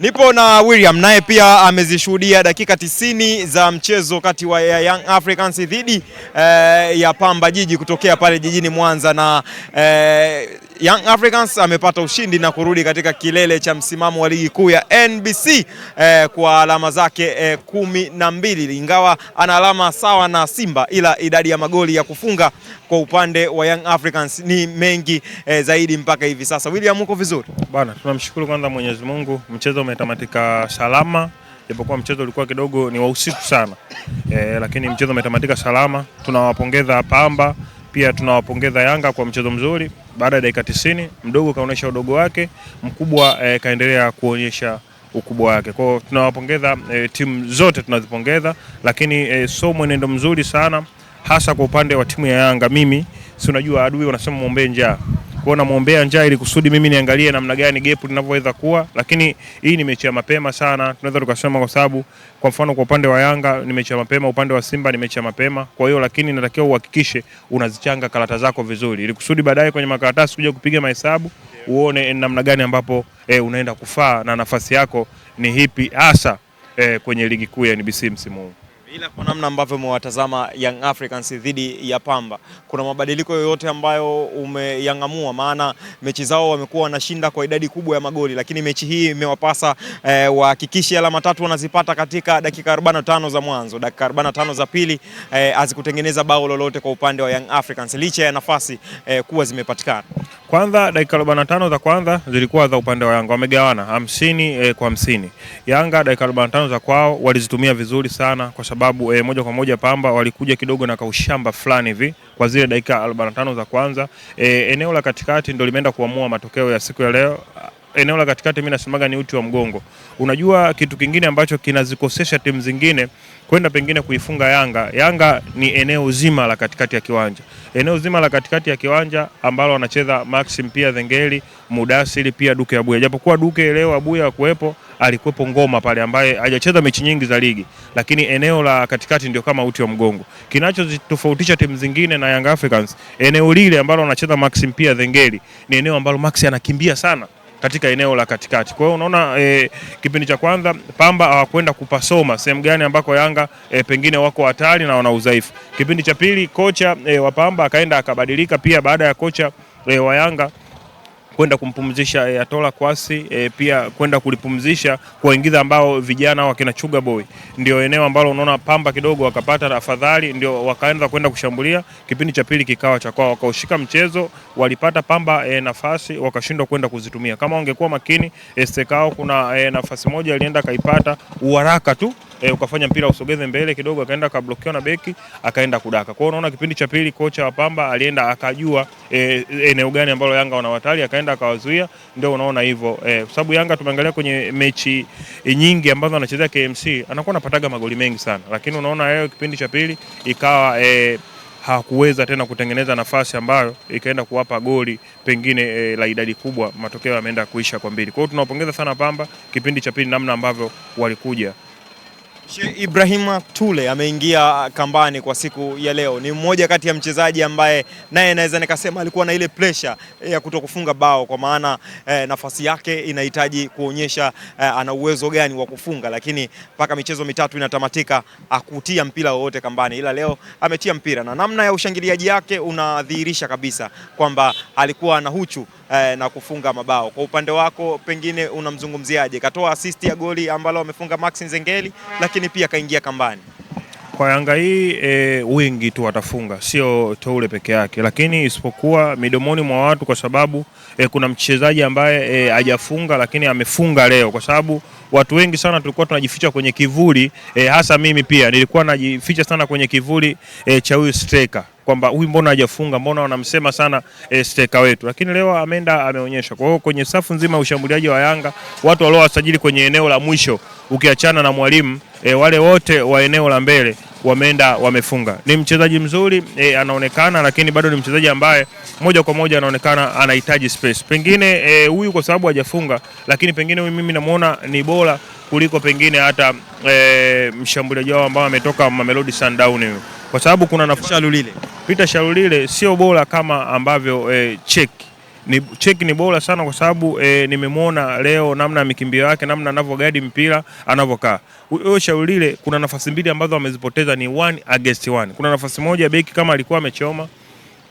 Nipo na William, naye pia amezishuhudia dakika 90 za mchezo kati wa Young Africans dhidi ya Pamba Jiji kutokea pale jijini Mwanza, na Young Africans amepata ushindi na kurudi katika kilele cha msimamo wa ligi kuu ya NBC kwa alama zake 12, ingawa ana alama sawa na Simba, ila idadi ya magoli ya kufunga kwa upande wa Young Africans ni mengi zaidi mpaka hivi sasa. William, uko vizuri? Bwana, tunamshukuru kwanza Mwenyezi Mungu, mchezo umetamatika salama, japokuwa mchezo ulikuwa kidogo ni wa usiku sana. Lakini mchezo umetamatika salama. Tunawapongeza Pamba, pia tunawapongeza Yanga kwa mchezo mzuri. Baada ya dakika 90, mdogo kaonesha udogo wake, mkubwa kaendelea kuonyesha ukubwa wake. Kwa hiyo tunawapongeza timu zote, tunazipongeza, lakini so mwenendo mzuri sana hasa kwa upande wa timu ya Yanga. Mimi si unajua adui wanasema muombe njaa. Kwa na muombea njaa ili kusudi mimi niangalie namna gani gap linavyoweza kuwa, lakini hii ni mechi ya mapema sana tunaweza tukasema, kwa sababu kwa mfano kwa upande wa Yanga ni mechi ya mapema, upande wa Simba ni mechi ya mapema. Kwa hiyo lakini natakiwa uhakikishe unazichanga karata zako vizuri ili kusudi baadaye kwenye makaratasi kuja kupiga mahesabu uone namna gani ambapo unaenda kufaa na nafasi yako ni hipi hasa kwenye ligi kuu ya NBC msimu huu. Ila kwa namna ambavyo umewatazama Young Africans dhidi ya Pamba, kuna mabadiliko yoyote ambayo umeyangamua? Maana mechi zao wamekuwa wanashinda kwa idadi kubwa ya magoli, lakini mechi hii imewapasa wahakikishe alama 3 wanazipata katika dakika 45 za mwanzo. Dakika 45 za pili hazikutengeneza bao lolote kwa upande wa Young Africans licha ya nafasi kuwa zimepatikana. Kwanza dakika 45 za kwanza zilikuwa za upande wa Yanga, wamegawana 50 kwa 50. Yanga dakika 45 za kwao walizitumia vizuri sana, kwa sababu moja kwa moja Pamba walikuja kidogo na kaushamba fulani hivi kwa zile dakika 45 za kwanza. Eneo la katikati ndio limeenda kuamua matokeo ya siku ya leo. Eneo la katikati mimi nasemaga ni uti wa mgongo. Unajua kitu kingine ambacho kinazikosesha timu zingine kwenda pengine kuifunga Yanga. Yanga ni eneo zima la katikati ya kiwanja. Eneo zima la katikati ya kiwanja ambalo wanacheza Maxim pia Zengeli, Mudasiri pia Duke Abuya. Japokuwa Duke leo Abuya kuwepo, alikuwepo Ngoma pale ambaye hajacheza mechi nyingi za ligi, lakini eneo la katikati ndio kama uti wa mgongo. Kinachotofautisha timu zingine na Young Africans, eneo lile ambalo wanacheza Maxim pia Zengeli ni eneo ambalo Maxi anakimbia sana katika eneo la katikati. Kwa hiyo unaona kipindi cha kwanza Pamba hawakwenda kupasoma sehemu gani ambako Yanga pengine wako hatari na wana udhaifu. Kipindi cha pili kocha wa Pamba akaenda akabadilika pia baada ya kocha wa Yanga kwenda kumpumzisha Atola Kwasi, pia kwenda kulipumzisha kuingiza ambao vijana wakina Chuga Boy. Ndio eneo ambalo unaona Pamba kidogo wakapata afadhali, ndio wakaanza kwenda kushambulia. Kipindi cha pili kikawa cha kwao, wakaushika mchezo, walipata Pamba nafasi wakashindwa kwenda kuzitumia. Kama wangekuwa makini, Estekao kuna nafasi moja alienda kaipata uharaka tu, ukafanya mpira usogeze mbele kidogo, akaenda kablokiwa na beki, akaenda kudaka. Kwa hiyo unaona kipindi cha pili kocha wa Pamba alienda akajua eneo gani ambalo Yanga wanawatali, akaenda akawazuia. Ndio unaona hivyo kwa sababu Yanga tumeangalia kwenye mechi nyingi ambazo anachezea KMC anakuwa anapataga magoli mengi sana, lakini unaona leo kipindi cha pili ikawa hakuweza tena kutengeneza nafasi ambayo ikaenda kuwapa goli pengine la idadi kubwa, matokeo yameenda kuisha kwa 2. Kwa hiyo tunawapongeza sana Pamba kipindi cha pili namna ambavyo walikuja. Ibrahima Tule ameingia kambani kwa siku ya leo. Ni mmoja kati ya mchezaji ambaye naye naweza nikasema alikuwa na ile pressure ya kutokufunga bao, kwa maana nafasi yake inahitaji kuonyesha ana uwezo gani wa kufunga, lakini mpaka michezo mitatu inatamatika akutia mpira wowote kambani, ila leo ametia mpira na namna ya ushangiliaji yake unadhihirisha kabisa kwamba alikuwa na huchu na kufunga mabao. Kwa upande wako pengine unamzungumziaje? Katoa assist ya goli ambalo amefunga Maxi Zengeli, lakini pia kaingia kambani. Kwa Yanga hii wengi tu watafunga, sio Toure peke yake, lakini isipokuwa midomoni mwa watu, kwa sababu kuna mchezaji ambaye hajafunga lakini amefunga leo, kwa sababu watu wengi sana tulikuwa tunajificha kwenye kivuli, hasa mimi pia nilikuwa najificha sana kwenye kivuli cha huyu striker, kwamba huyu mbona hajafunga, mbona wanamsema sana striker wetu, lakini leo ameenda ameonyesha. Kwa hiyo kwenye safu nzima ya ushambuliaji wa Yanga, watu waliowasajili kwenye eneo la mwisho ukiachana na Mwalimu, wale wote wa eneo la mbele wameenda wamefunga. Ni mchezaji mzuri anaonekana, lakini bado ni mchezaji ambaye moja kwa moja anaonekana anahitaji space. Pengine huyu kwa sababu hajafunga, lakini pengine huyu mimi namuona ni bora kuliko pengine hata mshambuliaji wao ambao ametoka Mamelodi Sundowns, kwa sababu kuna Shalulile. Peter Shalulile sio bora kama ambavyo Cheki ni bora sana kwa sababu nimemwona leo namna ya mikimbio yake, namna anavyogadi mpira, anavyokaa. Huyo Shauri Lile kuna nafasi mbili ambazo amezipoteza ni 1 against 1. Kuna nafasi moja beki kama alikuwa amechoma,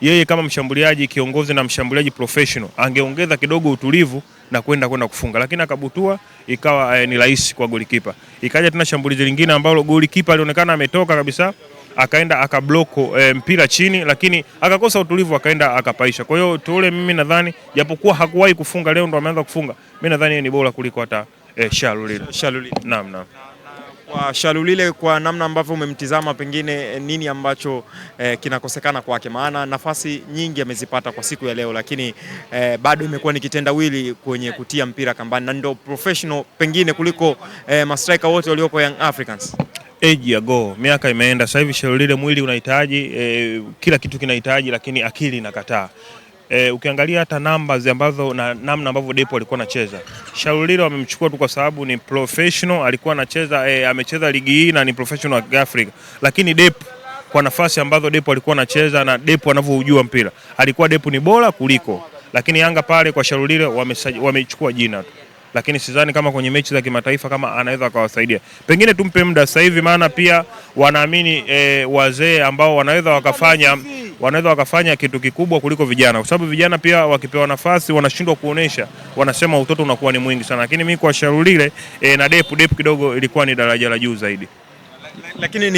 yeye kama mshambuliaji kiongozi na mshambuliaji professional angeongeza kidogo utulivu na kwenda kufunga, lakini akabutua, ikawa ni rahisi kwa golikipa. Ikaja tena shambulizi lingine ambalo golikipa alionekana ametoka kabisa, akaenda akabloko mpira chini, lakini akakosa utulivu, akaenda akapaisha. Kwa hiyo Tule mimi nadhani japokuwa hakuwahi kufunga, leo ndo ameanza kufunga, mimi nadhani ni bora kuliko hata Shauri Lile. Naam. Kwa Shauri Lile, kwa namna ambavyo umemtizama, pengine nini ambacho kinakosekana kwake? Maana nafasi nyingi amezipata kwa siku ya leo, lakini bado imekuwa ni kitendawili kwenye kutia mpira kambani, na ndio professional pengine kuliko mastriker wote walioko Young Africans. Age ago, miaka imeenda. Sasa hivi Shauri Lile mwili unahitaji kila kitu kinahitaji, lakini akili inakataa. Ukiangalia hata numbers ambazo na namna ambavyo Depo alikuwa anacheza, Shauri Lile wamemchukua tu kwa sababu ni professional, alikuwa anacheza amecheza ligi hii na ni professional wa Afrika. Lakini Depo kwa nafasi ambazo Depo alikuwa anacheza na Depo anavyojua mpira, alikuwa Depo ni bora kuliko. Lakini Yanga pale kwa Shauri Lile wamechukua jina tu, lakini sidhani kama kwenye mechi za kimataifa kama anaweza akawasaidia. Pengine tumpe muda sasa hivi, maana pia wanaamini wazee ambao wanaweza wakafanya kitu kikubwa kuliko vijana, kwa sababu vijana pia wakipewa nafasi wanashindwa kuonesha, wanasema utoto unakuwa ni mwingi sana. Lakini mimi kwa Shauri Lile na Depo kidogo ilikuwa ni daraja la juu zaidi. Lakini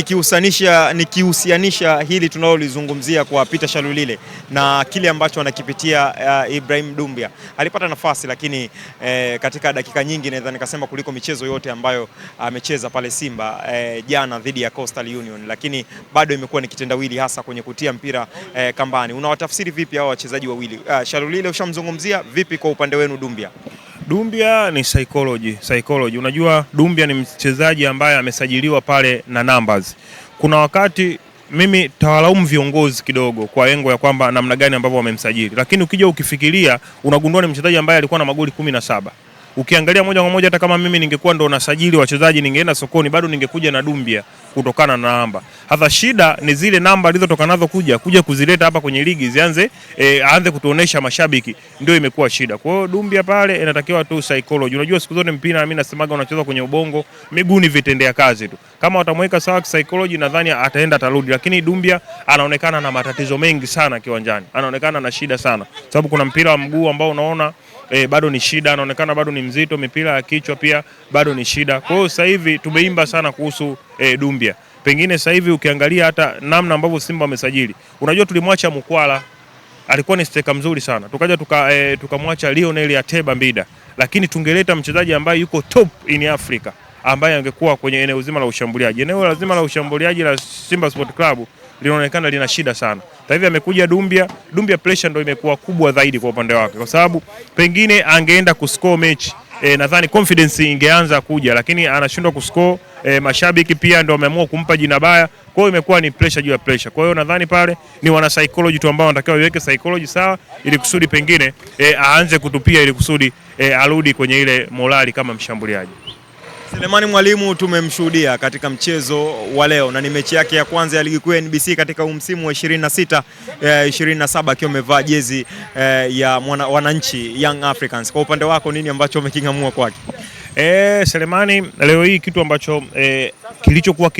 nikihusianisha hili tunalolizungumzia kwa Peter Shauri Lile na kile ambacho anakipitia Ibrahim Dumbia, alipata nafasi lakini katika dakika nyingi naweza nikasema kuliko michezo yote ambayo amecheza pale Simba jana dhidi ya Coastal Union, lakini bado imekuwa ni kitendawili hasa kwenye kutia mpira kambani. Unawatafsiri vipi hao wachezaji wawili? Shauri Lile ushamzungumzia, vipi kwa upande wenu Dumbia? Dumbia ni psychology. Unajua Dumbia ni mchezaji ambaye amesajiliwa pale na numbers. Kuna wakati mimi tawalaumu viongozi kidogo kwa lengo ya kwamba namna gani ambavyo wamemsajili, lakini ukija ukifikiria unagundua ni mchezaji ambaye alikuwa na magoli 17. Ukiangalia moja kwa moja, hata kama mimi ningekuwa ndo nasajili wachezaji, ningeenda sokoni bado ningekuja na Dumbia kutokana na namba. Hata shida ni zile namba alizotoka nazo kuja kuzileta hapa kwenye ligi zianze aanze kutuonesha mashabiki, ndio imekuwa shida. Kwa hiyo Dumbia pale inatakiwa tu psychology. Unajua siku zote mpira mimi nasemaga unacheza kwenye ubongo, miguuni vitendea kazi tu. Kama watamweka sawa psychology, nadhani ataenda atarudi, lakini Dumbia anaonekana na matatizo mengi sana kiwanjani. Anaonekana na shida sana. Sababu kuna mpira wa mguu ambao unaona bado ni shida, anaonekana bado ni mzito, mipira ya kichwa pia bado ni shida. Kwa hiyo sasa hivi tumeimba sana kuhusu Dumbia. Pengine sasa hivi ukiangalia hata namna ambavyo Simba wamesajili, unajua tulimwacha Mukwala, alikuwa ni steka mzuri sana. Tukaja tukamwacha Lionel Ateba Mbida, lakini tungeleta mchezaji ambaye yuko top in Africa, ambaye angekuwa kwenye eneo zima la ushambuliaji. Eneo lazima la ushambuliaji la Simba Sport Club linaonekana lina shida sana. Sasa hivi amekuja Dumbia, pressure ndio imekuwa kubwa zaidi kwa upande wake, kwa sababu pengine angeenda kuscore mechi nadhani confidence ingeanza kuja, lakini anashindwa kuscore. Mashabiki pia ndio wameamua kumpa jina baya, kwa hiyo imekuwa ni pressure juu ya pressure. Kwa hiyo nadhani pale ni wana psychology tu ambao wanatakiwa waweke psychology sawa, ili kusudi pengine aanze kutupia, ili kusudi arudi kwenye ile morali kama mshambuliaji. Selemani Mwalimu tumemshuhudia katika mchezo wa leo na ni mechi yake ya kwanza ya ligi kuu ya NBC katika msimu wa 26-27 akiwa amevaa jezi ya wananchi Young Africans. Kwa upande wako nini ambacho umeking'amua kwake? Selemani leo hii kitu ambacho kilichokuwa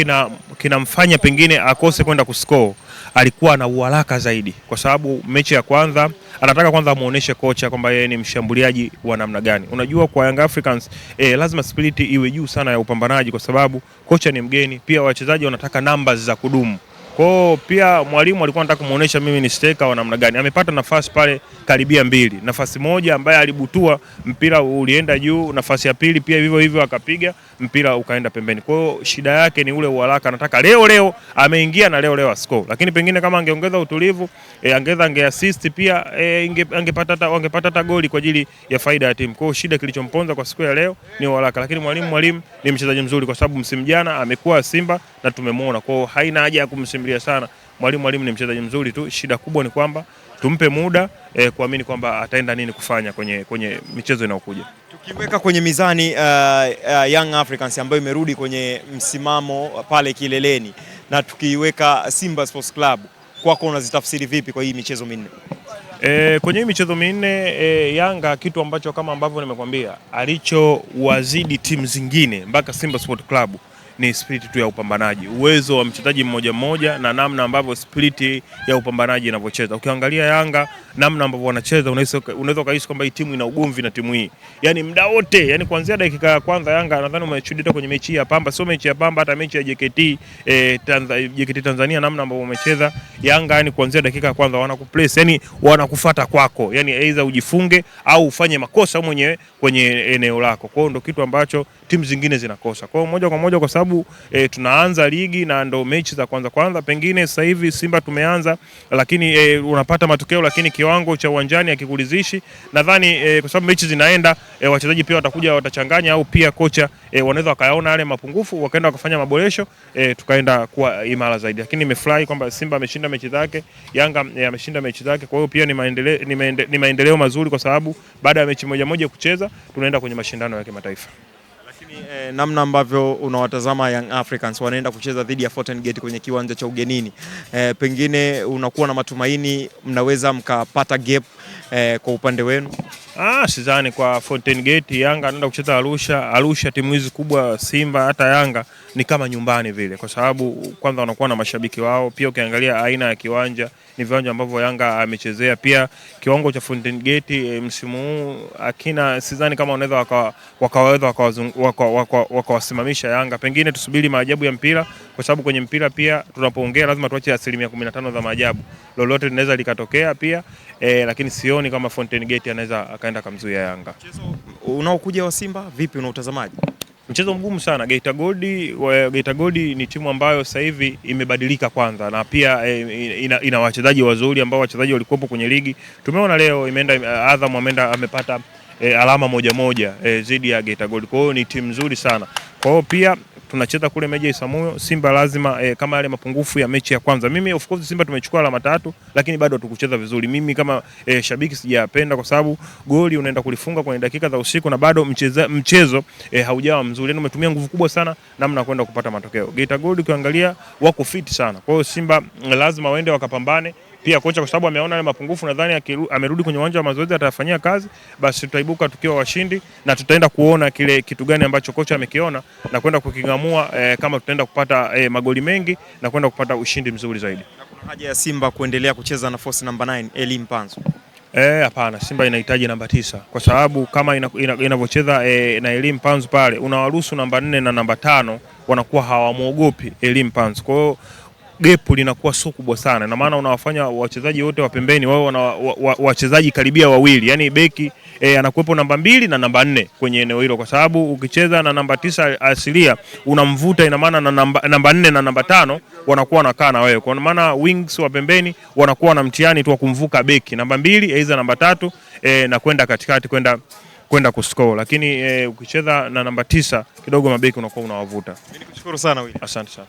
kinamfanya pengine akose kwenda kuscore, alikuwa na uharaka zaidi, kwa sababu mechi ya kwanza anataka kwanza amuoneshe kocha kwamba yeye ni mshambuliaji wa namna gani. Unajua kwa Young Africans lazima spirit iwe juu sana ya upambanaji, kwa sababu kocha ni mgeni, pia wachezaji wanataka numbers za kudumu. Kwa pia mwalimu alikuwa anataka kumuonesha mimi ni steka wa namna gani. Amepata nafasi pale karibia mbili. Nafasi moja ambaye alibutua mpira ulienda juu, nafasi ya pili pia hivyo hivyo akapiga mpira ukaenda pembeni. Kwa hiyo shida yake ni ule uharaka, anataka leo ameingia na leo ascore. Lakini pengine kama angeongeza utulivu, angeassist pia angepata hata goli kwa ajili ya faida ya timu. Kwa hiyo shida kilichomponza kwa siku ya leo ni uharaka, lakini mwalimu ni mchezaji mzuri, kwa sababu msimu jana amekuwa Simba na tumemuona. Kwa hiyo haina haja ya kumsimulia sana. Mwalimu ni mchezaji mzuri tu. Shida kubwa ni kwamba tumpe muda kuamini kwamba ataenda nini kufanya kwenye michezo inayokuja. Tukiweka kwenye mizani Young Africans ambayo imerudi kwenye msimamo pale kileleni, na tukiweka Simba Sports Club, kwako unazitafsiri vipi kwa hii michezo minne? Kwenye hii michezo minne Yanga kitu ambacho kama ambavyo nimekwambia alichowazidi timu zingine mpaka Simba Sport Club ni spirit tu ya upambanaji, uwezo wa mchezaji mmoja mmoja na namna ambavyo spirit ya upambanaji inavyocheza. Ukiangalia Yanga namna ambavyo wanacheza unaweza kuhisi kwamba hii timu ina ugomvi na timu hii. Yaani muda wote, yani kuanzia dakika ya kwanza Yanga nadhani umeshuhudia kwenye mechi ya Pamba, sio mechi ya Pamba hata mechi ya JKT Tanzania namna ambavyo wamecheza Yanga, yani kuanzia dakika ya kwanza wanakuplace, yani wanakufuata kwako. Yani aidha ujifunge au ufanye makosa mwenyewe kwenye eneo lako. Kwa hiyo ndio kitu ambacho timu zingine zinakosa. Kwa hiyo moja kwa moja kwa sababu tunaanza ligi na ndo mechi za kwanza pengine sasa hivi Simba tumeanza lakini unapata matokeo lakini kiwango cha uwanjani hakikuridhishi. Nadhani kwa sababu mechi zinaenda wachezaji pia watakuja watachanganya au pia kocha wanaweza wakayaona yale mapungufu wakaenda wakafanya maboresho tukaenda kuwa imara zaidi. Lakini nimefurahi kwamba Simba ameshinda mechi zake, Yanga ameshinda mechi zake. Kwa hiyo pia ni maendeleo mazuri kwa sababu baada ya mechi moja kucheza tunaenda kwenye mashindano ya kimataifa. Namna ambavyo unawatazama Young Africans wanaenda kucheza dhidi ya Fountain Gate kwenye kiwanja cha ugenini, pengine unakuwa na matumaini mnaweza mkapata gap kwa upande wenu? Sidhani kwa Fountain Gate. Yanga anaenda kucheza Arusha. Timu hizi kubwa Simba hata Yanga ni kama nyumbani vile, kwa sababu kwanza wanakuwa na mashabiki wao. Pia ukiangalia aina ya kiwanja ni viwanja ambavyo Yanga amechezea. Pia kiwango cha Fountain Gate msimu huu sidhani kama wanaweza wakawasimamisha Yanga. Pengine tusubiri maajabu ya mpira, kwa sababu kwenye mpira pia tunapoongea lazima tuache 15% za maajabu. Lolote linaweza likatokea pia lakini sioni kama Fountain Gate anaweza akaenda kumzuia Yanga. Mchezo unaokuja wa Simba vipi unautazamaje? Mchezo mgumu sana. Geita Gold ni timu ambayo sasa hivi imebadilika kwanza, na pia ina wachezaji wazuri ambao wachezaji walikuwepo kwenye ligi. Tumeona leo imeenda Azam amepata alama moja zidi ya Geita Gold. Kwa hiyo ni timu nzuri sana. Kwa hiyo pia tunacheza kule Meja Isamuyo. Simba lazima kama yale mapungufu ya mechi ya kwanza. Mimi of course Simba tumechukua alama 3 lakini bado hatukucheza vizuri. Mimi kama shabiki sijapenda kwa sababu goli unaenda kulifunga kwenye dakika za usiku na bado mchezo haujawa mzuri. Yaani umetumia nguvu kubwa sana namna kwenda kupata matokeo. Geita Gold ukiangalia wako fit sana. Kwa hiyo Simba lazima waende wakapambane. Pia kocha kwa sababu ameona ile mapungufu, nadhani amerudi kwenye uwanja wa mazoezi atafanyia kazi, basi tutaibuka tukiwa washindi na tutaenda kuona kile kitu gani ambacho kocha amekiona na kwenda kukingamua kama tutaenda kupata magoli mengi na kwenda kupata ushindi mzuri zaidi. Na kuna haja ya Simba kuendelea kucheza na force number 9 Eli Mpanzu? Hapana, Simba inahitaji namba 9 kwa sababu kama inavyocheza na Eli Mpanzu pale unawaruhusu namba 4 na namba 5 wanakuwa hawamuogopi Eli Mpanzu. Kwa hiyo gap linakuwa sio kubwa sana, na maana unawafanya wachezaji wote wa pembeni wao wachezaji karibia wawili, yani beki anakuwepo namba 2 na namba 4 kwenye eneo hilo, kwa sababu ukicheza na namba 9 asilia unamvuta, ina maana na namba 4 na namba 5 wanakuwa wanakaa na wewe, kwa maana wings wa pembeni wanakuwa na mtihani tu wa kumvuka beki namba 2 aidha namba 3 na kwenda katikati kwenda kuscore, lakini ukicheza na namba 9 kidogo mabeki unakuwa unawavuta. Mimi nikushukuru sana Willy. Asante sana.